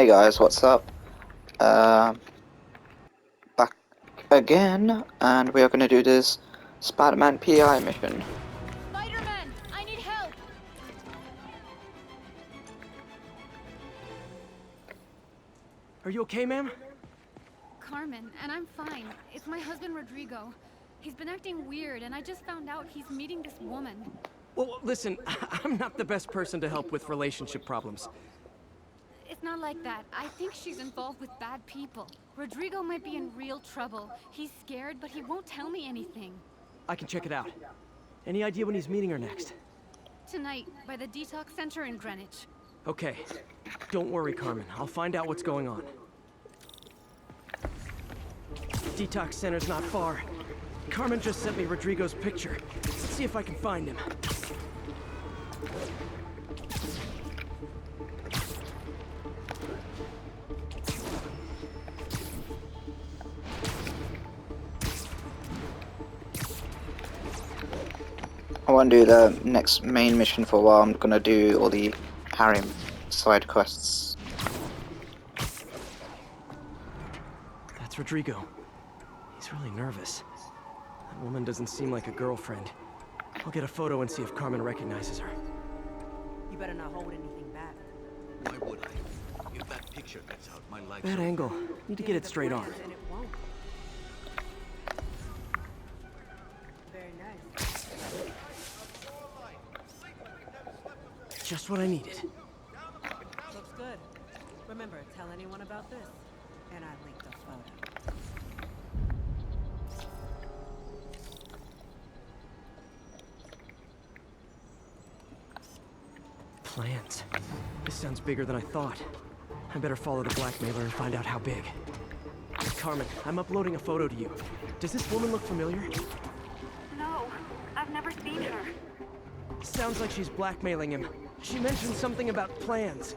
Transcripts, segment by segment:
Hey guys, what's up? Back again, and we are going to do this Spider-Man PI mission. Spider-Man, I need help! Are you okay, ma'am? Carmen, and I'm fine. It's my husband Rodrigo. He's been acting weird, and I just found out he's meeting this woman. Well, listen, I'm not the best person to help with relationship problems. It's not like that. I think she's involved with bad people. Rodrigo might be in real trouble. He's scared, but he won't tell me anything. I can check it out. Any idea when he's meeting her next? Tonight, by the detox center in Greenwich. Okay. Don't worry, Carmen. I'll find out what's going on. Detox center's not far. Carmen just sent me Rodrigo's picture. Let's see if I can find him. I won't do the next main mission for a while. I'm going to do all the harem side quests. That's Rodrigo. He's really nervous. That woman doesn't seem like a girlfriend. I'll get a photo and see if Carmen recognizes her. You better not hold anything back. Why would I? If that picture gets out, my life... Bad angle. Need to get it straight on. And it won't. Very nice. Just what I needed. Looks good. Remember, tell anyone about this. And I linked a photo. Plans. This sounds bigger than I thought. I better follow the blackmailer and find out how big. Carmen, I'm uploading a photo to you. Does this woman look familiar? No, I've never seen her. Sounds like she's blackmailing him. She mentioned something about plans.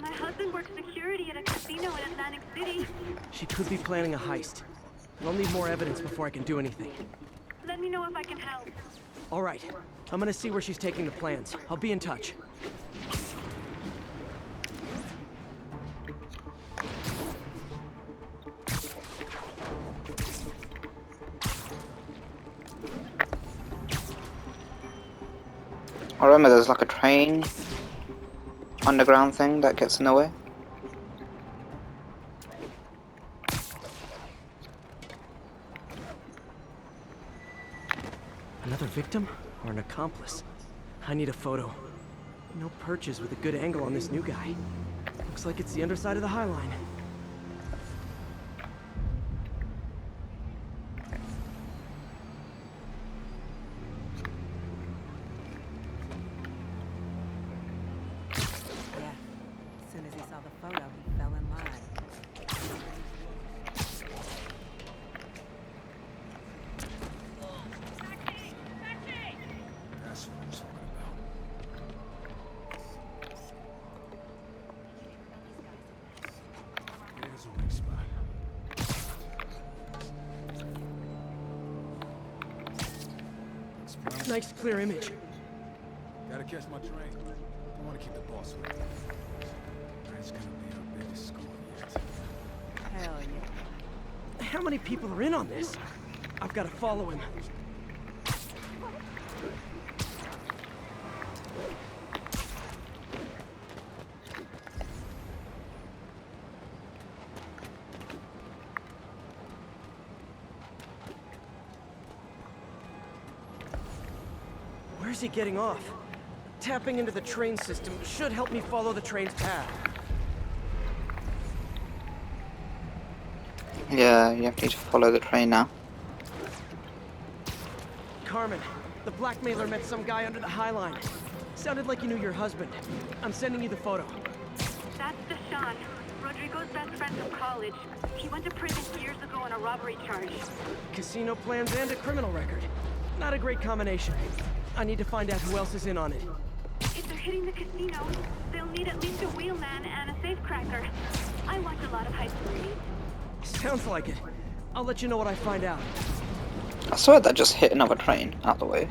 My husband works security at a casino in Atlantic City. She could be planning a heist. I'll need more evidence before I can do anything. Let me know if I can help. All right. I'm gonna see where she's taking the plans. I'll be in touch. I remember there's like a train underground thing that gets in the way. Another victim or an accomplice? I need a photo. No perches with a good angle on this new guy. Looks like it's the underside of the High Line. Yeah. As soon as he saw the photo, he fell in line. That's what I'm talking about. There's a weak spot. Looks promising. Nice clear image. Gotta catch my train. I want to keep the boss with me. That's gonna be our biggest score yet. Hell yeah. How many people are in on this? I've got to follow him. Where's he getting off? Tapping into the train system should help me follow the train's path. Yeah, you have to follow the train now. Carmen, the blackmailer met some guy under the High Line. Sounded like he knew your husband. I'm sending you the photo. That's Deshaun, Rodrigo's best friend from college. He went to prison years ago on a robbery charge. Casino plans and a criminal record. Not a great combination. I need to find out who else is in on it. If they're hitting the casino, they'll need at least a wheelman and a safecracker. I watch a lot of high school movies. Sounds like it. I'll let you know what I find out. I swear that just hit another train out the way.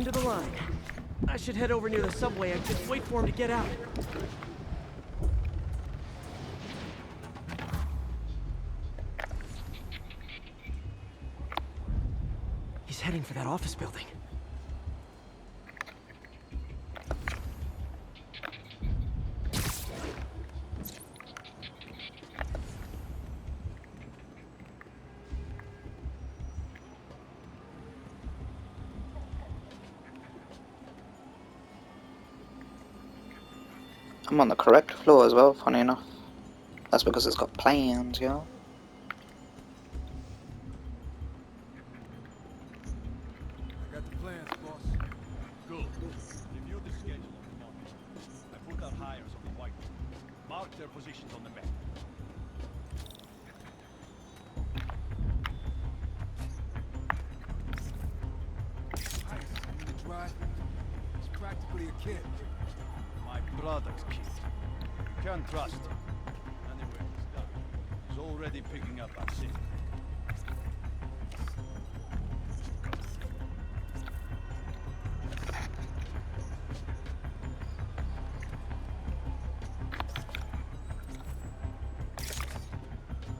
End of the line. I should head over near the subway and just wait for him to get out. He's heading for that office building. I'm on the correct floor as well, funny enough. That's because it's got plans, yo. I got the plans, boss. Good. Review the schedule of the morning. I put out hires on the whiteboard. Mark their positions on the map. Nice. I need to drive. He's practically a kid. My brother's kid. You can't trust him. Anyway, he's done. He's already picking up our scent.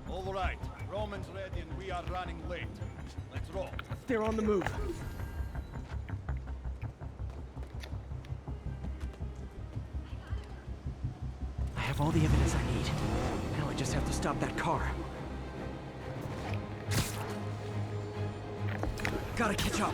All right, Roman's ready and we are running late. Let's roll. They're on the move. I have all the evidence I need. Now I just have to stop that car. Gotta catch up.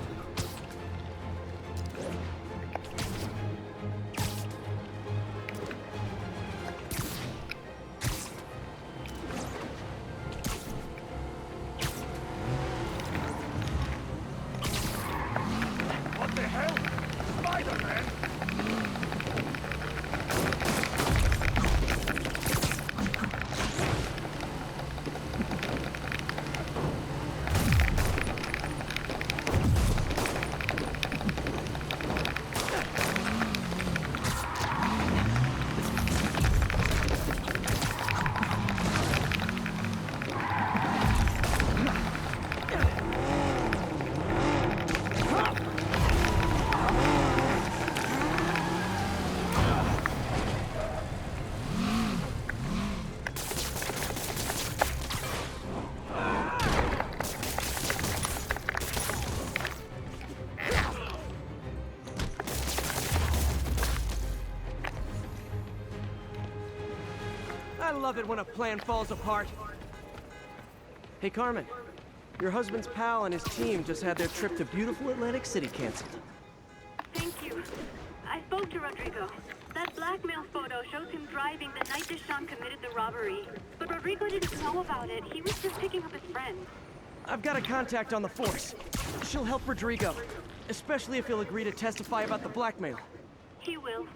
What the hell? Spider-Man! I love it when a plan falls apart. Hey, Carmen. Your husband's pal and his team just had their trip to beautiful Atlantic City canceled. Thank you. I spoke to Rodrigo. That blackmail photo shows him driving the night Deshawn committed the robbery. But Rodrigo didn't know about it. He was just picking up his friend. I've got a contact on the force. She'll help Rodrigo, especially if he'll agree to testify about the blackmail. He will.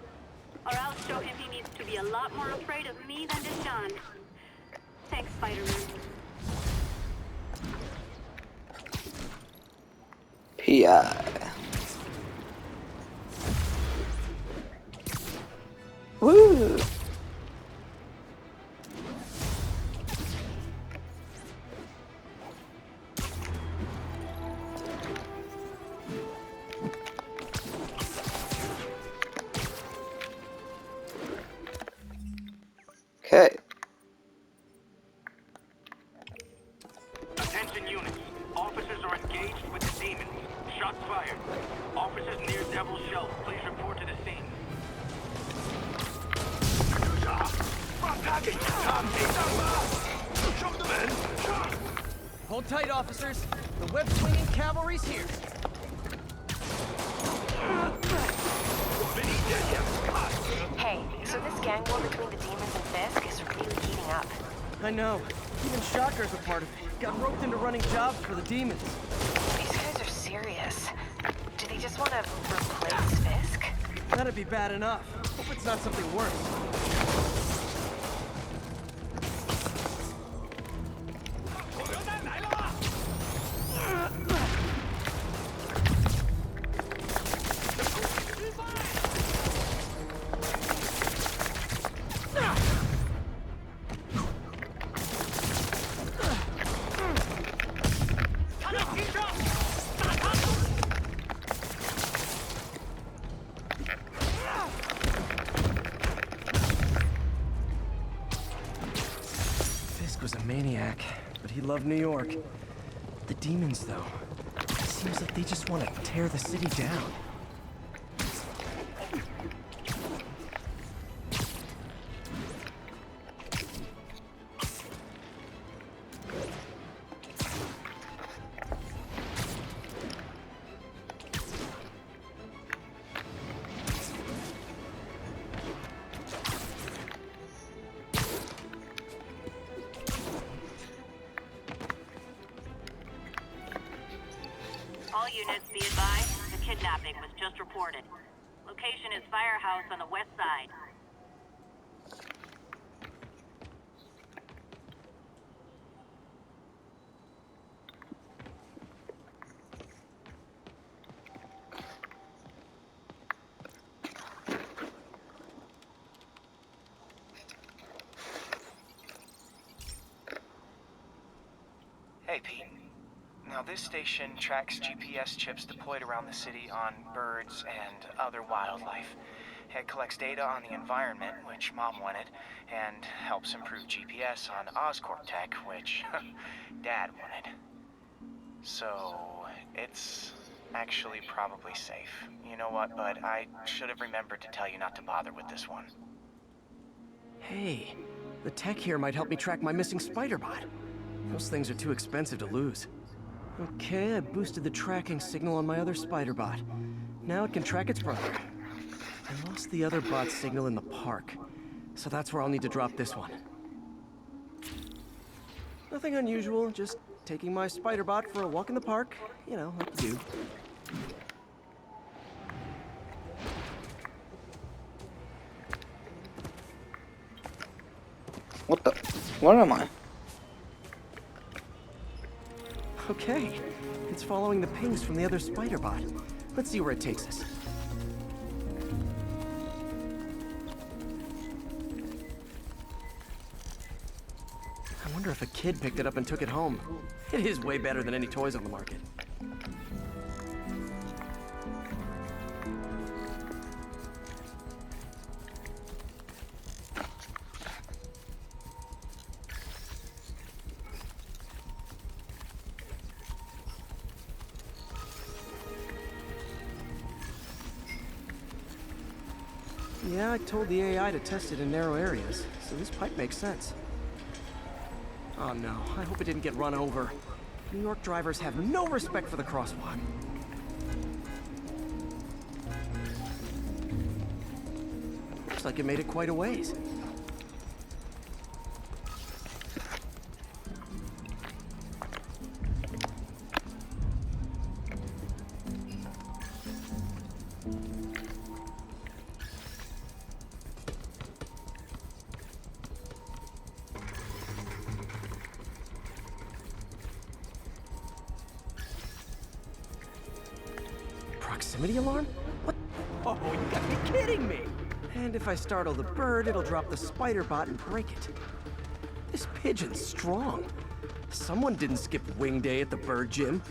Or I'll show him he needs to be a lot more afraid of me than Deshawn. Thanks, Spider-Man. PI. Woo! Okay. Attention units. Officers are engaged with the demons. Shots fired. Officers near Devil's Shelf. Please report to the scene. Hold tight, officers. The web-swinging cavalry's here. Hey, so this gang war between the demons and Fisk is really heating up. I know. Even Shocker's a part of it. Got roped into running jobs for the demons. These guys are serious. Do they just want to replace Fisk? That'd be bad enough. Hope it's not something worse. but he loved New York. The demons, though, it seems like they just want to tear the city down. All units be advised, the kidnapping was just reported. Location is Firehouse on the west side. Hey, Pete. Now, this station tracks GPS chips deployed around the city on birds and other wildlife. It collects data on the environment, which Mom wanted, and helps improve GPS on Oscorp tech, which Dad wanted. So, it's actually probably safe. You know what, bud? I should have remembered to tell you not to bother with this one. Hey, the tech here might help me track my missing spider bot. Those things are too expensive to lose. Okay, I boosted the tracking signal on my other spider bot. Now it can track its brother. I lost the other bot's signal in the park, so that's where I'll need to drop this one. Nothing unusual, just taking my spider bot for a walk in the park. You know, like you do. What the? Where am I? Okay, it's following the pings from the other spider bot. Let's see where it takes us. I wonder if a kid picked it up and took it home. It is way better than any toys on the market. Yeah, I told the AI to test it in narrow areas, so this pipe makes sense. Oh no, I hope it didn't get run over. New York drivers have no respect for the crosswalk. Looks like it made it quite a ways. Proximity alarm? What? Oh, you gotta be kidding me! And if I startle the bird, it'll drop the spider bot and break it. This pigeon's strong. Someone didn't skip wing day at the bird gym.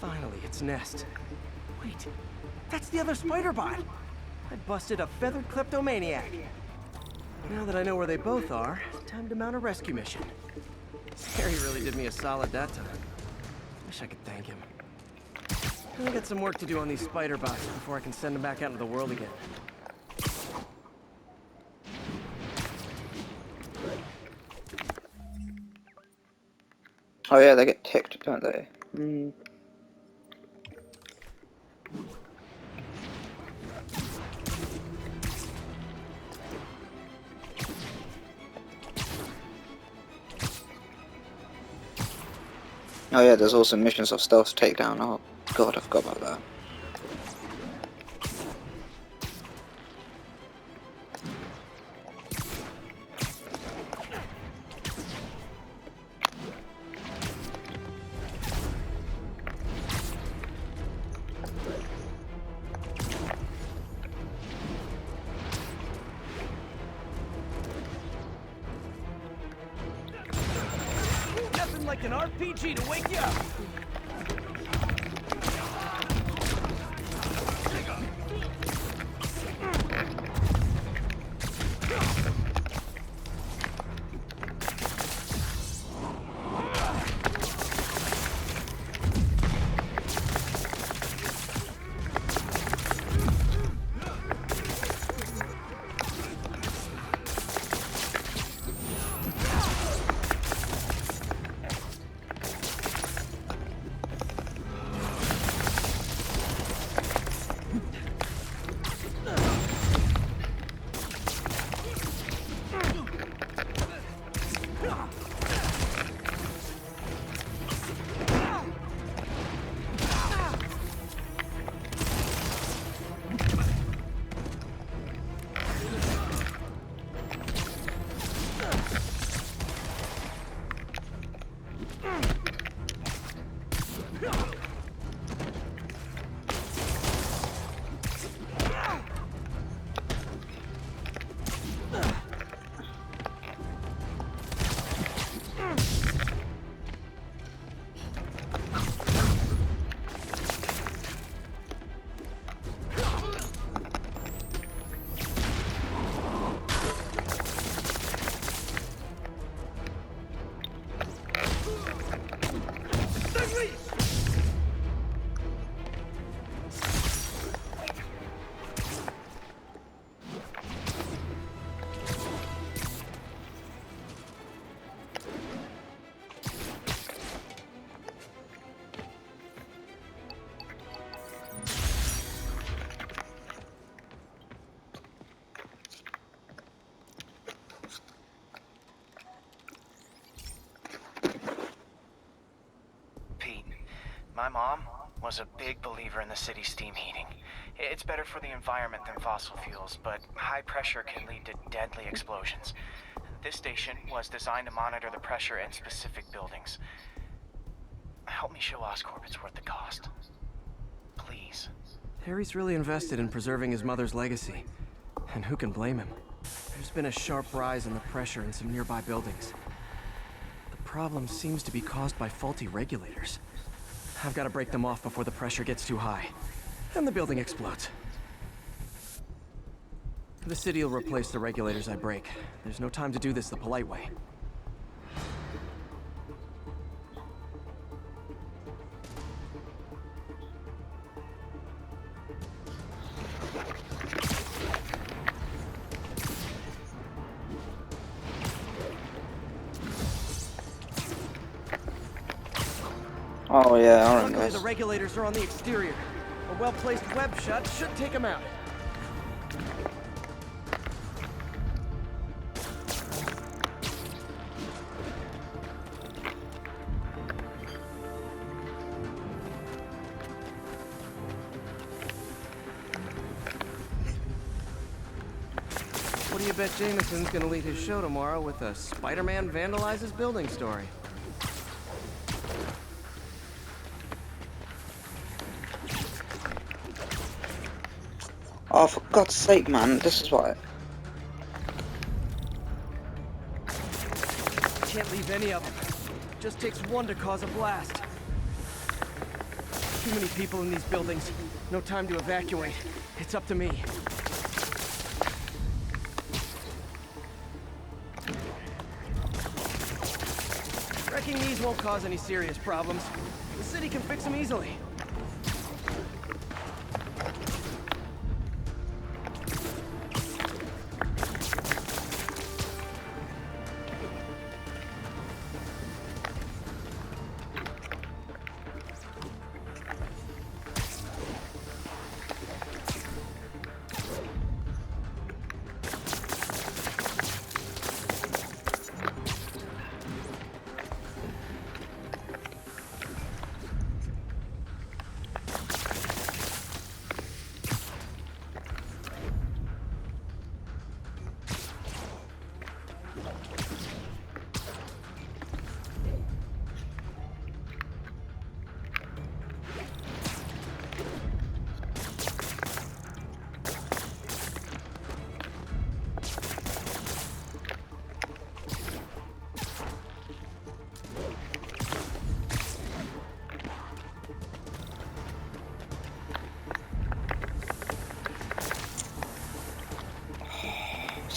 Finally, its nest. Wait, that's the other spider bot! I busted a feathered kleptomaniac. Now that I know where they both are, time to mount a rescue mission. Harry really did me a solid that time. Wish I could thank him. I got some work to do on these spider bots before I can send them back out into the world again. Oh yeah, they get ticked, don't they? Hmm. Oh yeah, there's also missions of stealth takedown. Oh god, I forgot about that. Nothing like an RPG to wake you up! My mom was a big believer in the city's steam heating. It's better for the environment than fossil fuels, but high pressure can lead to deadly explosions. This station was designed to monitor the pressure in specific buildings. Help me show Oscorp it's worth the cost. Please. Harry's really invested in preserving his mother's legacy. And who can blame him? There's been a sharp rise in the pressure in some nearby buildings. The problem seems to be caused by faulty regulators. I've got to break them off before the pressure gets too high. And the building explodes. The city will replace the regulators I break. There's no time to do this the polite way. Oh yeah, I remember Luckily, this. the regulators are on the exterior. A well-placed web shut should take them out. What do you bet Jameson's gonna lead his show tomorrow with a Spider-Man vandalizes building story? Oh, for God's sake, man, this is what... Can't leave any of them. Just takes one to cause a blast. Too many people in these buildings. No time to evacuate. It's up to me. Wrecking these won't cause any serious problems. The city can fix them easily.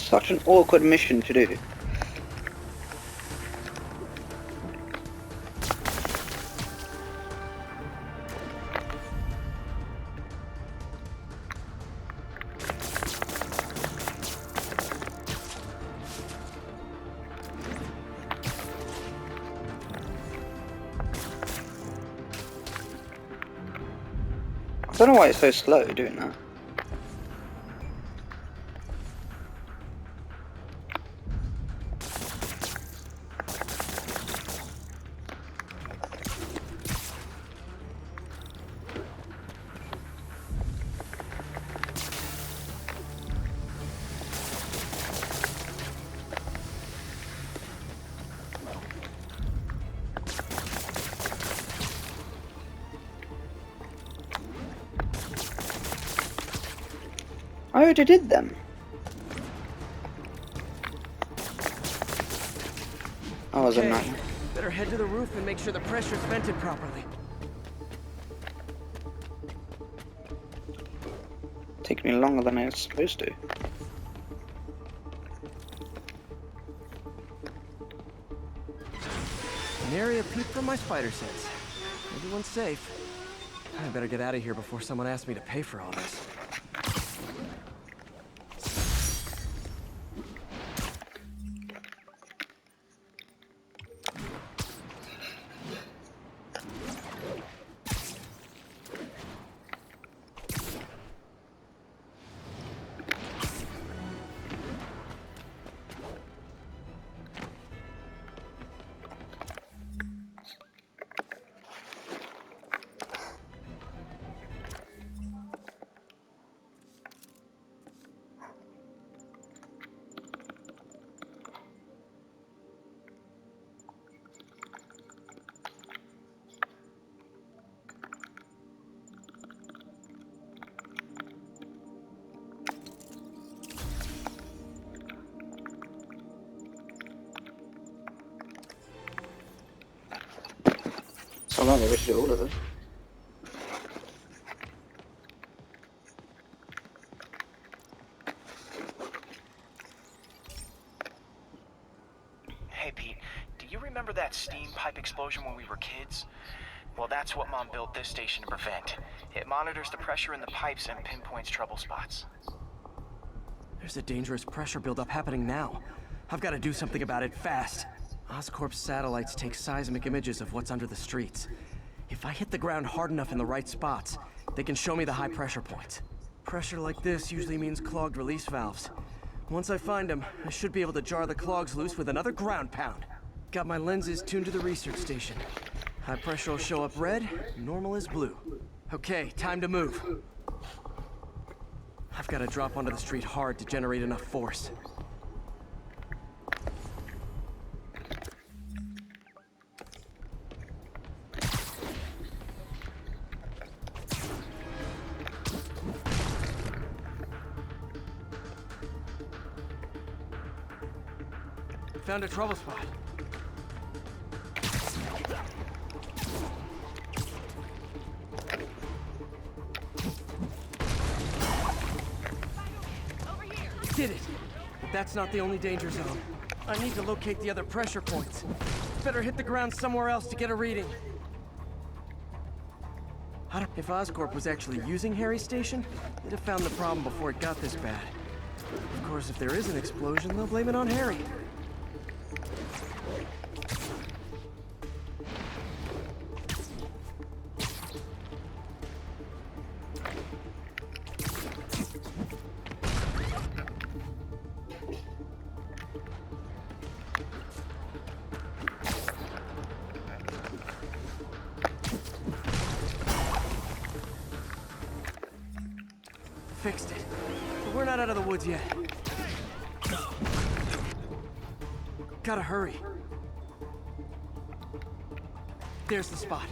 Such an awkward mission to do. I don't know why it's so slow doing that. I already did them. I was a Okay, nine. better head to the roof and make sure the pressure's vented properly. Take me longer than I was supposed to. An area peep from my spider sense. Everyone's safe. I better get out of here before someone asks me to pay for all this. remember we should do all of them. Hey Pete, do you remember that steam pipe explosion when we were kids? Well, that's what Mom built this station to prevent. It monitors the pressure in the pipes and pinpoints trouble spots. There's a dangerous pressure buildup happening now. I've got to do something about it fast. Oscorp's satellites take seismic images of what's under the streets. If I hit the ground hard enough in the right spots, they can show me the high pressure points. Pressure like this usually means clogged release valves. Once I find them, I should be able to jar the clogs loose with another ground pound. Got my lenses tuned to the research station. High pressure will show up red, normal is blue. Okay, time to move. I've got to drop onto the street hard to generate enough force. Found a trouble spot. Did it! But that's not the only danger zone. I need to locate the other pressure points. Better hit the ground somewhere else to get a reading. If Oscorp was actually using Harry's station, they'd have found the problem before it got this bad. Of course, if there is an explosion, they'll blame it on Harry. Fixed it. But we're not out of the woods yet. Gotta hurry. There's the spot.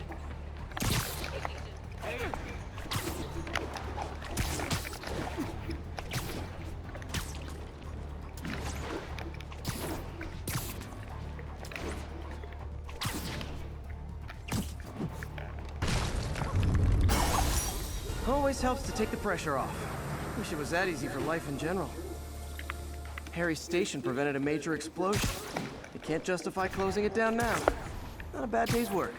Always helps to take the pressure off. Wish it was that easy for life in general. Harry's station prevented a major explosion. They can't justify closing it down now. Not a bad day's work.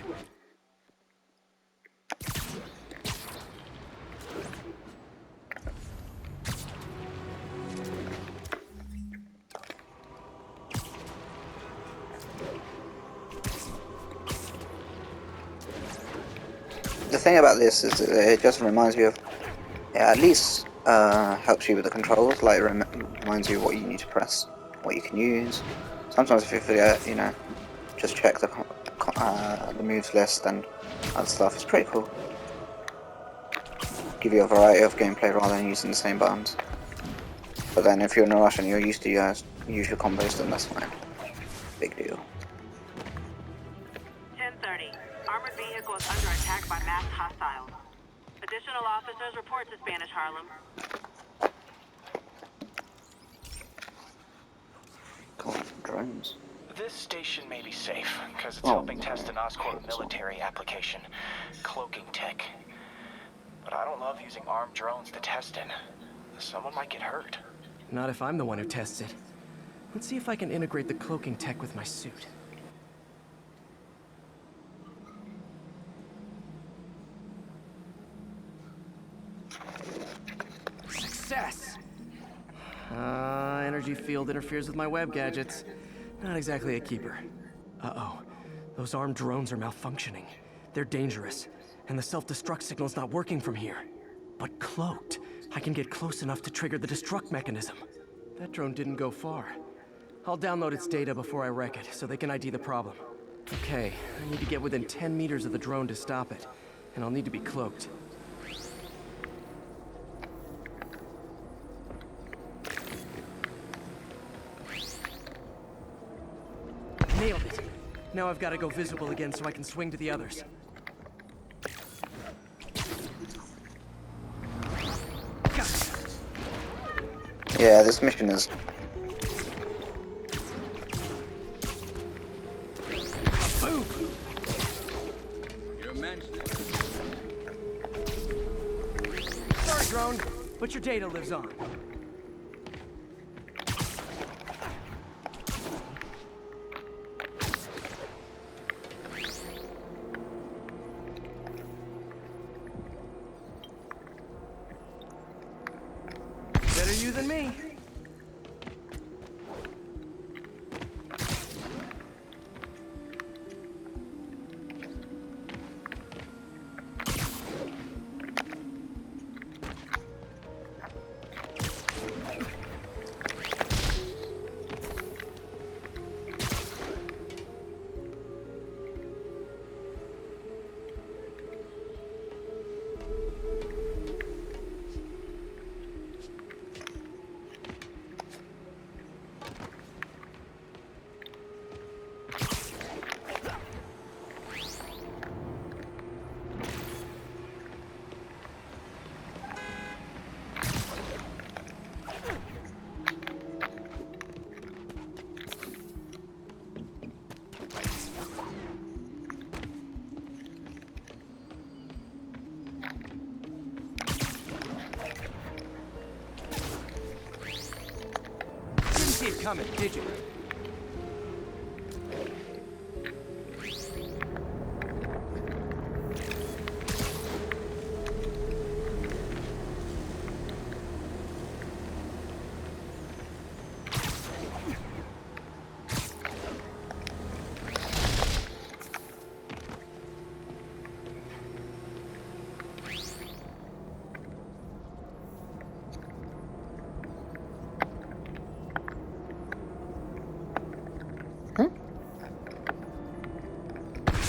The thing about this is that it just reminds me of, at least helps you with the controls, like reminds you what you need to press, what you can use. Sometimes if you forget, you know, just check the moves list and other stuff. It's pretty cool. Give you a variety of gameplay rather than using the same buttons. But then if you're in a rush and you're used to use your combos, then that's fine. Big deal. 10:30. Armored vehicle is under attack by masked hostiles. Additional officers report to Spanish Harlem. Cool. Drones. This station may be safe, because it's helping test an Oscorp military application, cloaking tech. But I don't love using armed drones to test in. Someone might get hurt. Not if I'm the one who tests it. Let's see if I can integrate the cloaking tech with my suit. Success! Energy field interferes with my web gadgets. Not exactly a keeper. Uh-oh. Those armed drones are malfunctioning. They're dangerous, and the self-destruct signal's not working from here. But cloaked, I can get close enough to trigger the destruct mechanism. That drone didn't go far. I'll download its data before I wreck it, so they can ID the problem. Okay, I need to get within 10 meters of the drone to stop it, and I'll need to be cloaked. Nailed it! Now I've got to go visible again so I can swing to the others. Yeah, this mission is... Boom! drone, but your data lives on. Better you than me. Didn't see it coming, did you?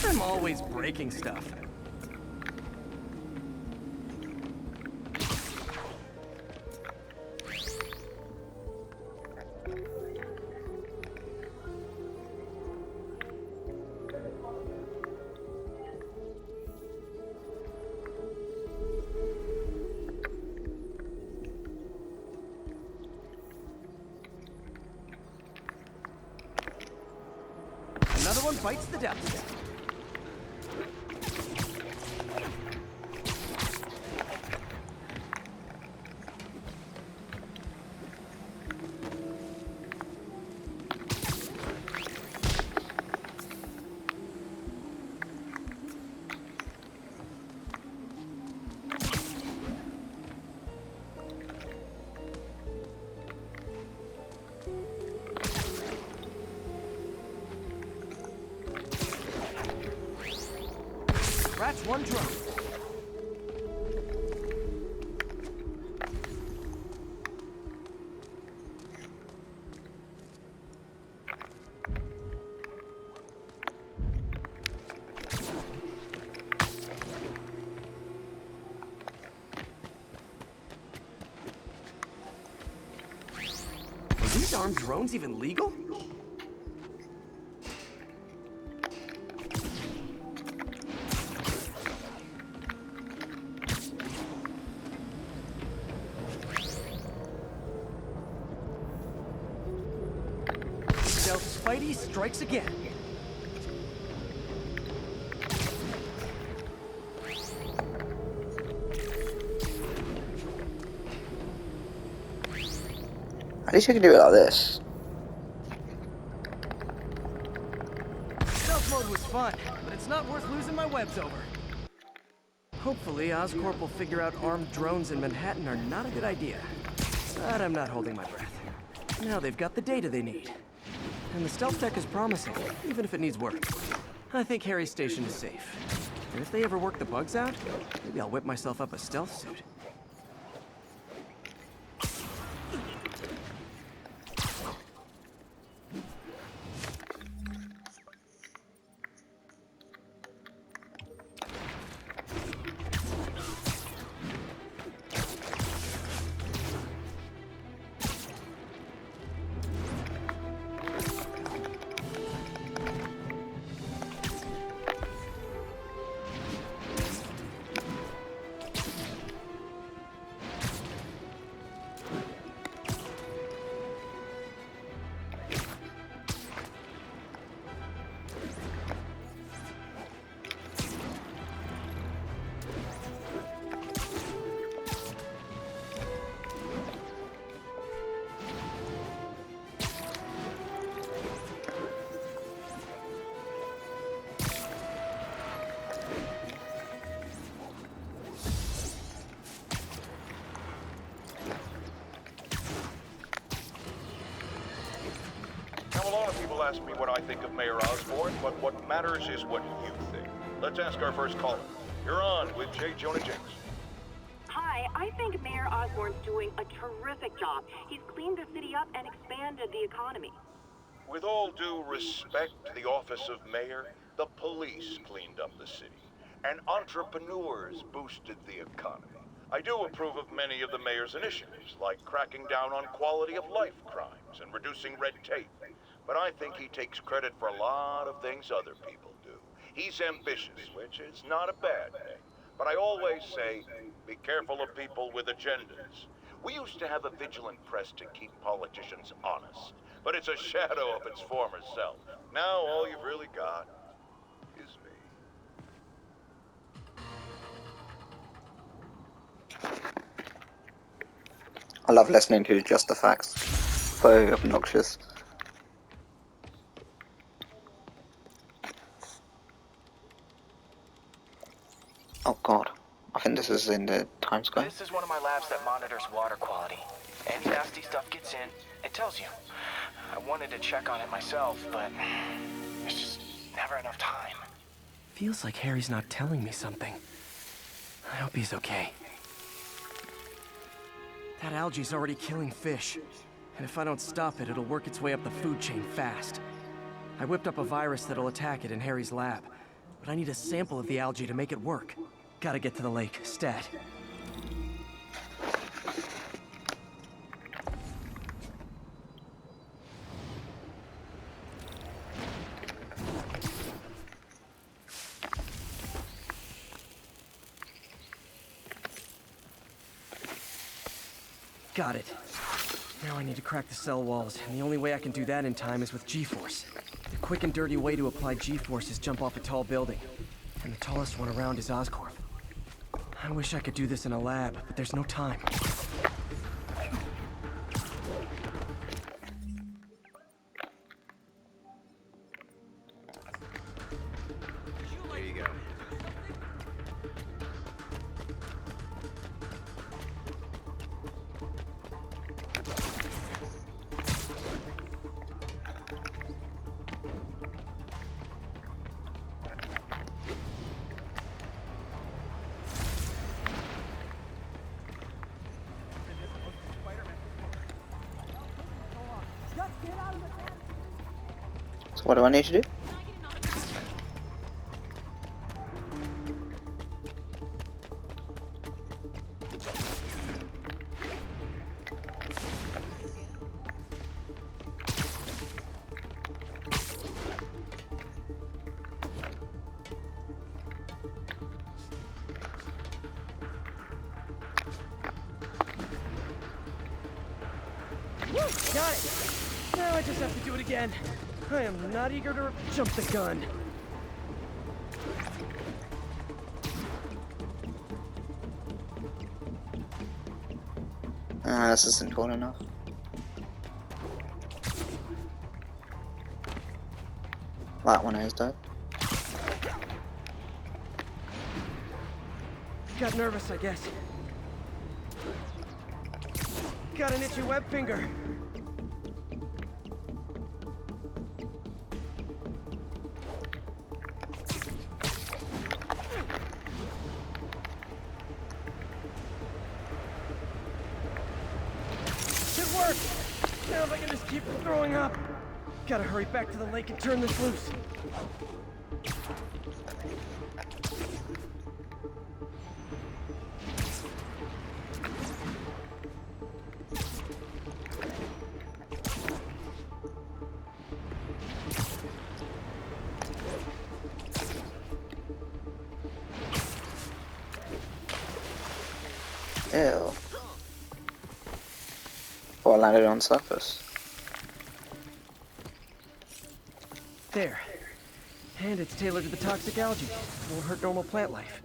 I'm always breaking stuff. Another one bites the dust. Scratch one drone. Are these armed drones even legal? Stealth Spidey strikes again. At least you can do it like this. Stealth mode was fun, but it's not worth losing my webs over. Hopefully, Oscorp will figure out armed drones in Manhattan are not a good idea. But I'm not holding my breath. Now they've got the data they need. And the stealth tech is promising, even if it needs work. I think Harry's station is safe. And if they ever work the bugs out, maybe I'll whip myself up a stealth suit. people ask me what I think of Mayor Osborn, but what matters is what you think. Let's ask our first caller. You're on with J. Jonah James. Hi, I think Mayor Osborn's doing a terrific job. He's cleaned the city up and expanded the economy. With all due respect to the office of mayor, the police cleaned up the city, and entrepreneurs boosted the economy. I do approve of many of the mayor's initiatives, like cracking down on quality of life crimes and reducing red tape. But I think he takes credit for a lot of things other people do. He's ambitious, which is not a bad thing. But I always say, be careful of people with agendas. We used to have a vigilant press to keep politicians honest, but it's a shadow of its former self. Now all you've really got is me. I love listening to just the facts. So obnoxious. Oh god. I think this is in the Times Square. This is one of my labs that monitors water quality. Any nasty stuff gets in, it tells you. I wanted to check on it myself, but there's just never enough time. Feels like Harry's not telling me something. I hope he's okay. That algae's already killing fish. And if I don't stop it, it'll work its way up the food chain fast. I whipped up a virus that'll attack it in Harry's lab. But I need a sample of the algae to make it work. Gotta get to the lake, stat. Got it. Now I need to crack the cell walls, and the only way I can do that in time is with G-force. The quick and dirty way to apply G-force is jump off a tall building, and the tallest one around is Oscorp. I wish I could do this in a lab, but there's no time. Here you go. So what do I need to do? Got it! Now I just have to do it again. I am not eager to jump the gun. This isn't cool enough. That one is dead. Got nervous, I guess. Got an itchy web finger. It worked! Now if I can just keep throwing up. Gotta hurry back to the lake and turn this loose. Ew. Oh, I landed on surface. There. And it's tailored to the toxic algae. Won't hurt normal plant life.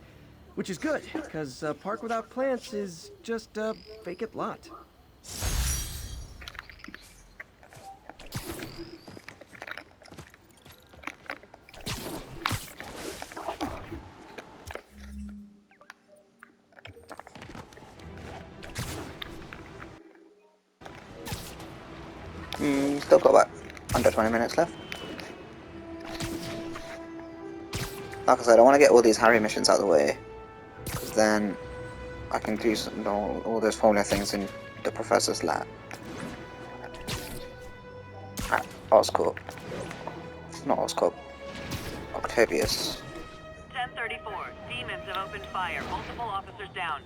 Which is good, because a park without plants is just a vacant lot. Still got about under 20 minutes left. Like I said, I want to get all these Harry missions out of the way, because then I can do all those formula things in the professor's lab at Oscorp. Not Oscorp. Octavius. 1034. Demons have opened fire. Multiple officers down.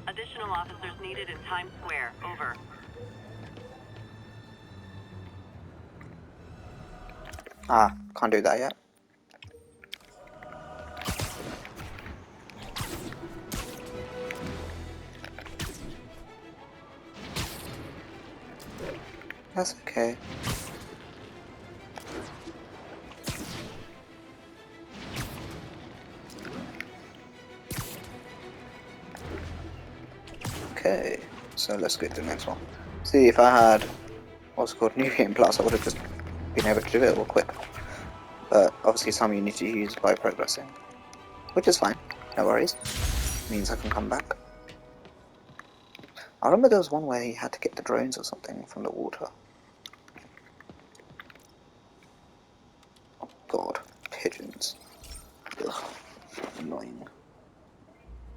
Additional officers needed in Times Square. Over. Ah, can't do that yet. That's okay. Okay, so let's get to the next one. See, if I had what's called New Game Plus, I would have just been able to do it real quick. But obviously some you need to use by progressing. Which is fine, no worries. Means I can come back. I remember there was one where you had to get the drones or something from the water. Oh god, pigeons. Ugh, annoying.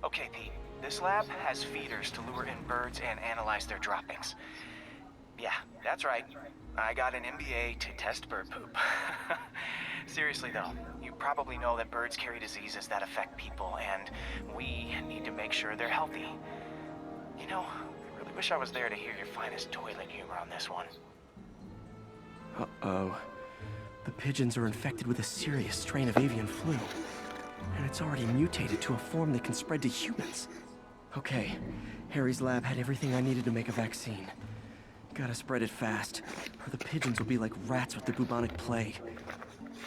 Okay, Pete. This lab has feeders to lure in birds and analyze their droppings. Yeah, that's right. I got an MBA to test bird poop. Seriously though, you probably know that birds carry diseases that affect people, and we need to make sure they're healthy. You know, I really wish I was there to hear your finest toilet humor on this one. Uh-oh. The pigeons are infected with a serious strain of avian flu. And it's already mutated to a form that can spread to humans. Okay, Harry's lab had everything I needed to make a vaccine. Gotta spread it fast, or the pigeons will be like rats with the bubonic plague.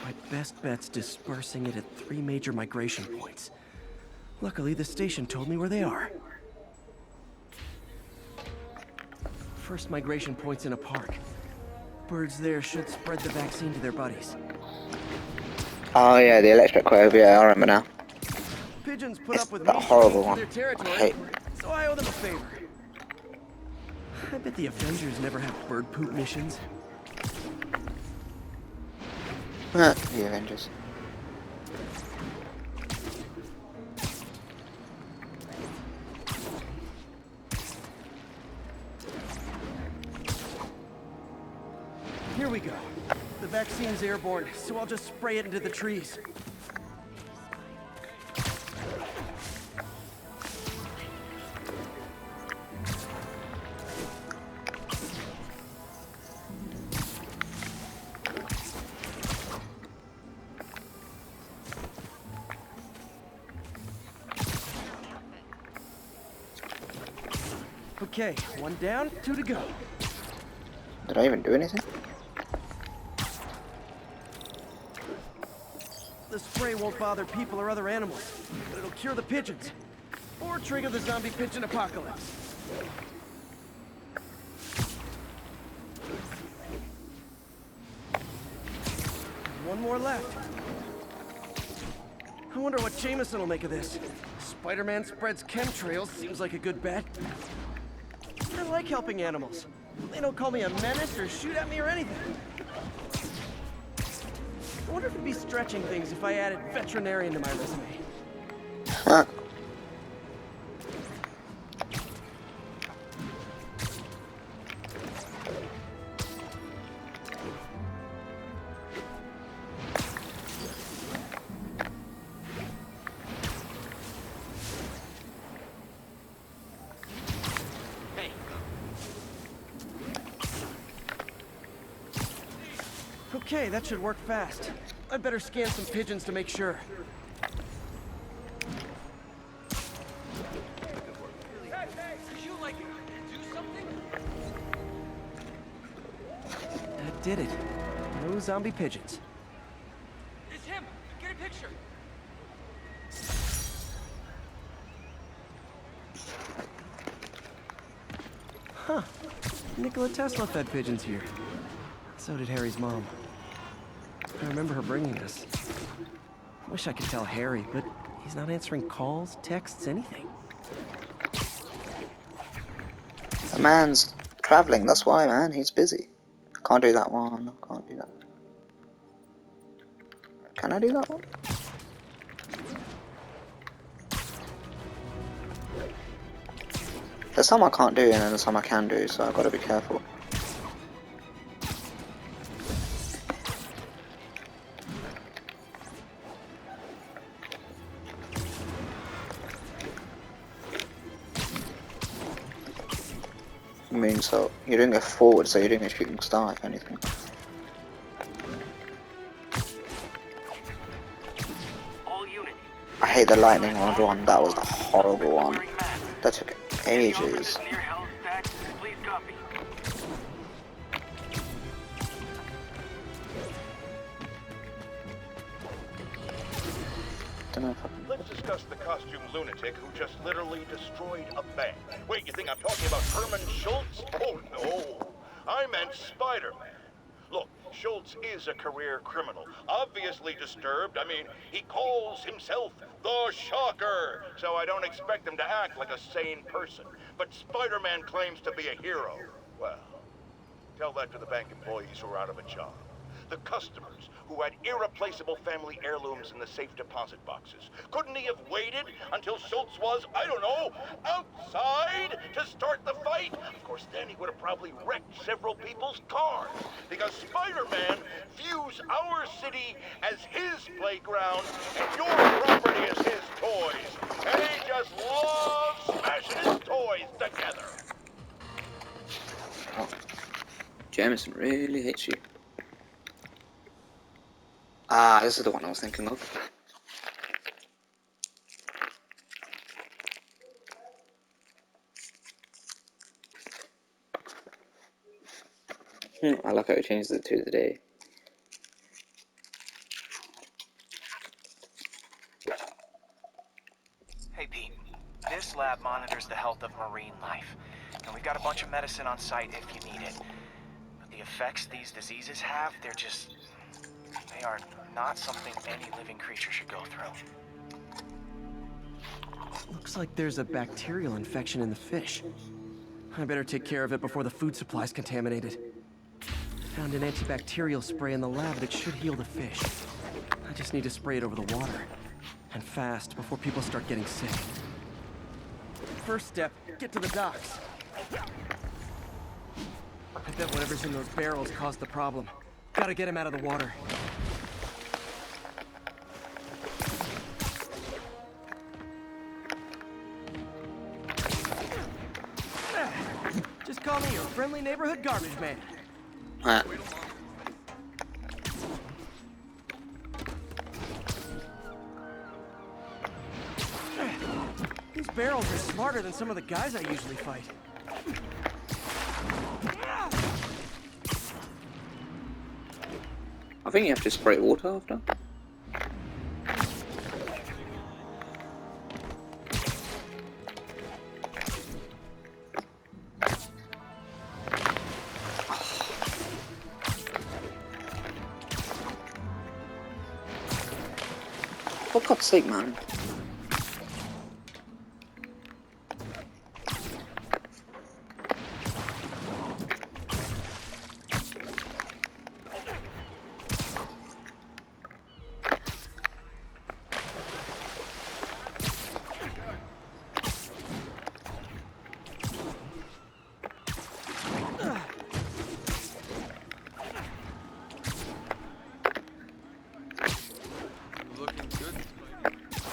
My best bet's dispersing it at 3 major migration points. Luckily, the station told me where they are. First migration point's in a park. Birds there should spread the vaccine to their buddies. Oh yeah, the electric wave, yeah, I remember now. Pigeons put It's up with that me horrible through one. their territory, I hate. so I owe them a favor. I bet the Avengers never have bird poop missions. The Avengers. Here we go. The vaccine's airborne, so I'll just spray it into the trees. Okay, 1 down, 2 to go. Did I even do anything? The spray won't bother people or other animals, but it'll cure the pigeons. Or trigger the zombie pigeon apocalypse. One more left. I wonder what Jameson will make of this. Spider-Man spreads chemtrails, seems like a good bet. I like helping animals. They don't call me a menace or shoot at me or anything. I wonder if it'd be stretching things if I added veterinarian to my resume. Huh. Okay, that should work fast. I'd better scan some pigeons to make sure. That did it. No zombie pigeons. It's him! Get a picture! Huh. Nikola Tesla fed pigeons here. So did Harry's mom. I remember her bringing this. Wish I could tell Harry, but he's not answering calls, texts, anything. The man's travelling, that's why, man. He's busy. Can't do that one. Can't do that. Can I do that one? There's some I can't do and then there's some I can do, so I've got to be careful. I mean, so you're doing a forward, so you're doing a shooting star, if anything. I hate the lightning round one, that was the horrible one. That took ages. Don't know if I can... Let's discuss the costume lunatic who just literally destroyed a bank. Wait, you think I'm talking about Herman Schultz? Oh no, I meant Spider-Man. Look, Schultz is a career criminal, obviously disturbed. I mean, he calls himself the Shocker, so I don't expect him to act like a sane person. But Spider-Man claims to be a hero. Well, tell that to the bank employees who are out of a job. The customers who had irreplaceable family heirlooms in the safe deposit boxes. Couldn't he have waited until Schultz was, I don't know, outside to start the fight? Of course, then he would have probably wrecked several people's cars. Because Spider-Man views our city as his playground and your property as his toys. And he just loves smashing his toys together. Oh. Jameson really hates you. Ah, this is the one I was thinking of. I like how he changed it to the day. Hey Pete, this lab monitors the health of marine life, and we've got a bunch of medicine on site if you need it. But the effects these diseases have, they are not something any living creature should go through. Looks like there's a bacterial infection in the fish. I better take care of it before the food supply's contaminated. Found an antibacterial spray in the lab that should heal the fish. I just need to spray it over the water. And fast, before people start getting sick. First step, get to the docks. I bet whatever's in those barrels caused the problem. Gotta get him out of the water. Just call me your friendly neighborhood garbage man. These barrels are smarter than some of the guys I usually fight. I think you have to spray water after. For God's sake, man.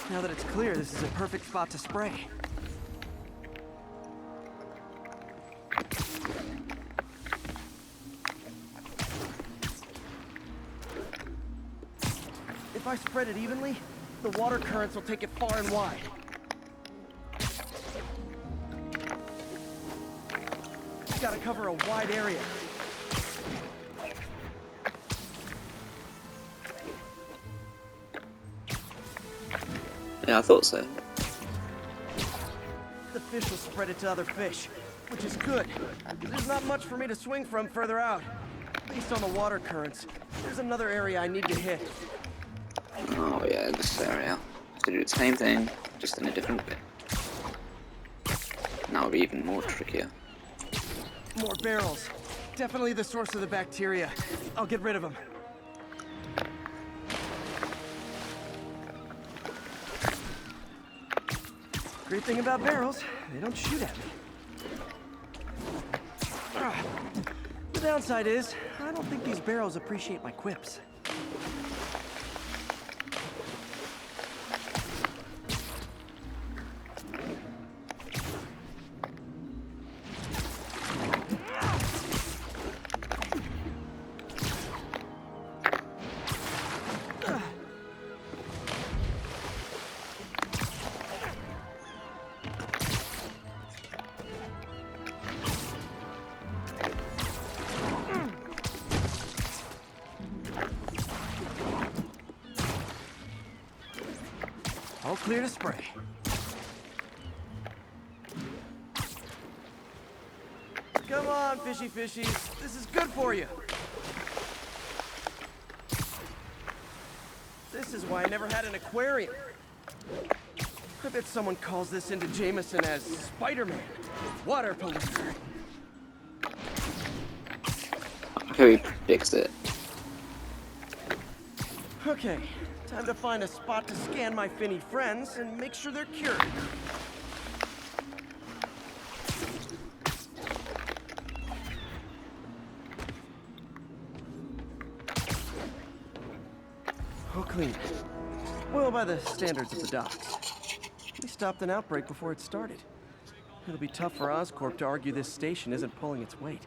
Now that it's clear, this is a perfect spot to spray. If I spread it evenly, the water currents will take it far and wide. Gotta cover a wide area. Yeah, I thought so. The fish will spread it to other fish, which is good. There's not much for me to swing from further out. Based on the water currents, there's another area I need to hit. Oh yeah, this area. To do the same thing, just in a different bit. Now it'll be even more trickier. More barrels. Definitely the source of the bacteria. I'll get rid of them. Great thing about barrels, they don't shoot at me. The downside is, I don't think these barrels appreciate my quips. All clear to spray. Come on, fishy fishies. This is good for you. This is why I never had an aquarium. I bet someone calls this into Jameson as Spider-Man. Water polluter. Who he predicts it. Okay, time to find a spot to scan my finny friends and make sure they're cured. All clean. Well, by the standards of the docks. We stopped an outbreak before it started. It'll be tough for Oscorp to argue this station isn't pulling its weight.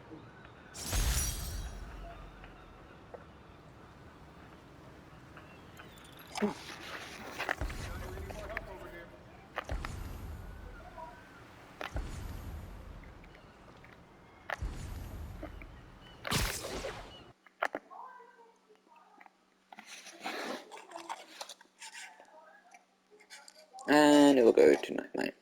And it will go to night night.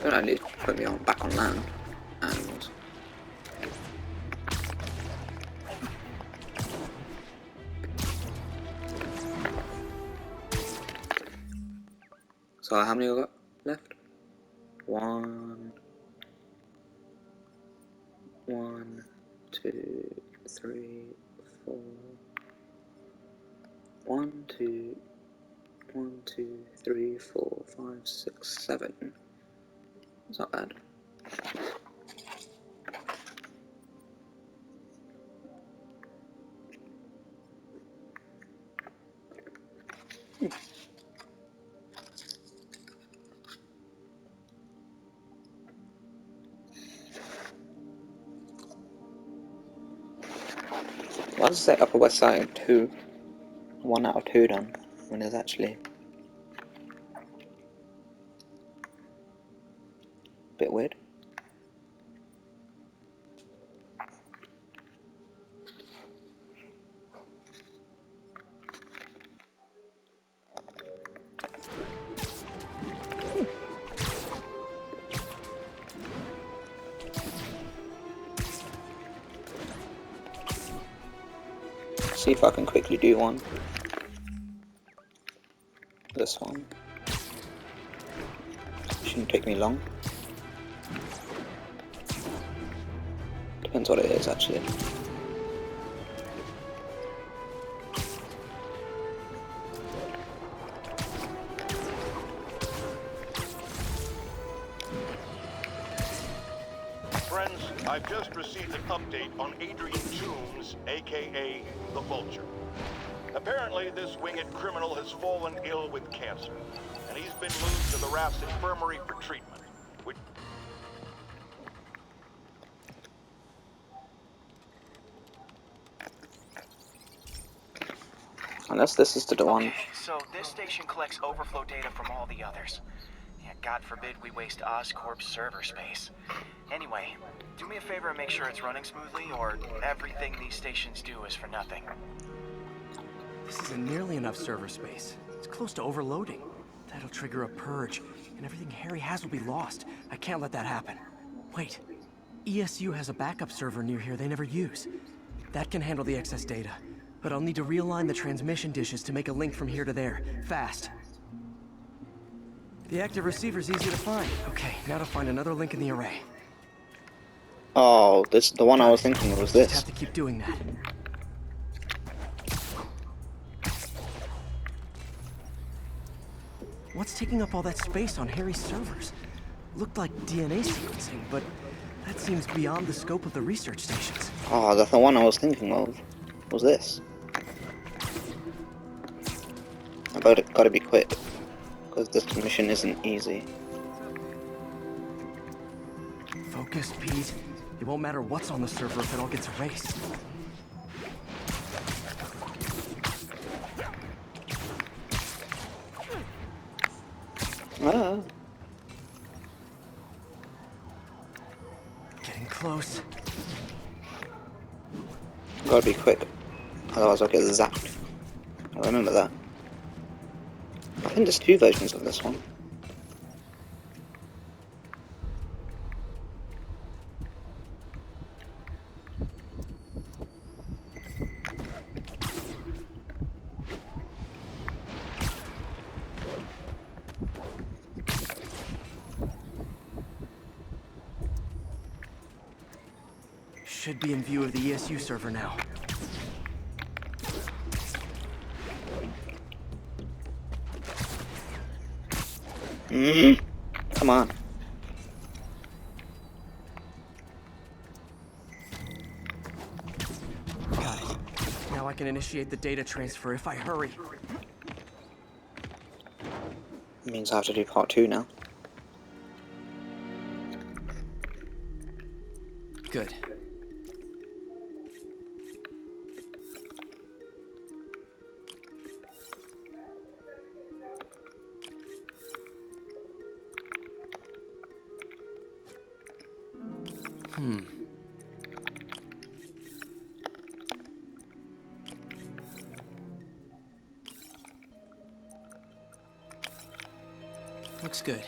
Don't only put me on back on land animals. So how many we got left? One, 2, 3, 4. 1, 2, 3, 4, 5, 6, 7. It's not bad. Why does it say Upper West Side 2? 1 out of 2 done, when there's actually a bit weird. See if I can quickly do one. This one. Shouldn't take me long. Depends what it is actually. Friends, I've just received an update on Adrian Toombs, aka the Vulture. Apparently, this winged criminal has fallen ill with cancer, and he's been moved to the Raft's infirmary for treatment. Which... Unless this is the one. Okay, so this station collects overflow data from all the others. Yeah, God forbid we waste Oscorp's server space. Anyway, do me a favor and make sure it's running smoothly, or everything these stations do is for nothing. This isn't nearly enough server space. It's close to overloading. That'll trigger a purge, and everything Harry has will be lost. I can't let that happen. Wait, ESU has a backup server near here they never use. That can handle the excess data, but I'll need to realign the transmission dishes to make a link from here to there, fast. The active receiver's easy to find. Okay, now to find another link in the array. Oh, the one I was thinking of was Just this. have to keep doing that. What's taking up all that space on Harry's servers? Looked like DNA sequencing, but that seems beyond the scope of the research stations. Oh, the one I was thinking of was this. But it gotta be quick, because this mission isn't easy. Focus, Pete. It won't matter what's on the server if it all gets erased. Ah. Getting close. Gotta be quick, otherwise I'll get zapped. I remember that. I think there's 2 versions of this one. Should be in view of the ESU server now. Come on. Got it. Now I can initiate the data transfer if I hurry. Means I have to do part 2 now. Good. Looks good.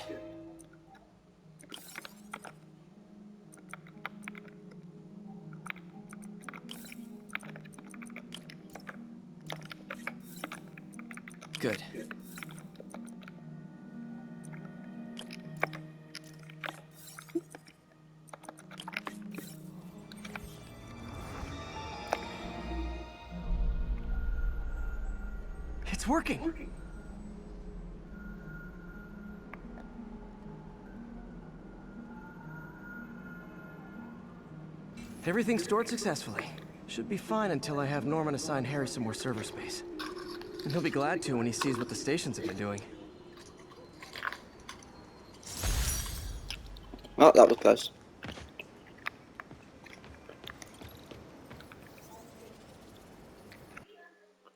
Good. It's working. Everything's stored successfully. Should be fine until I have Norman assign Harry some more server space. And he'll be glad to when he sees what the stations have been doing. Oh, that was close.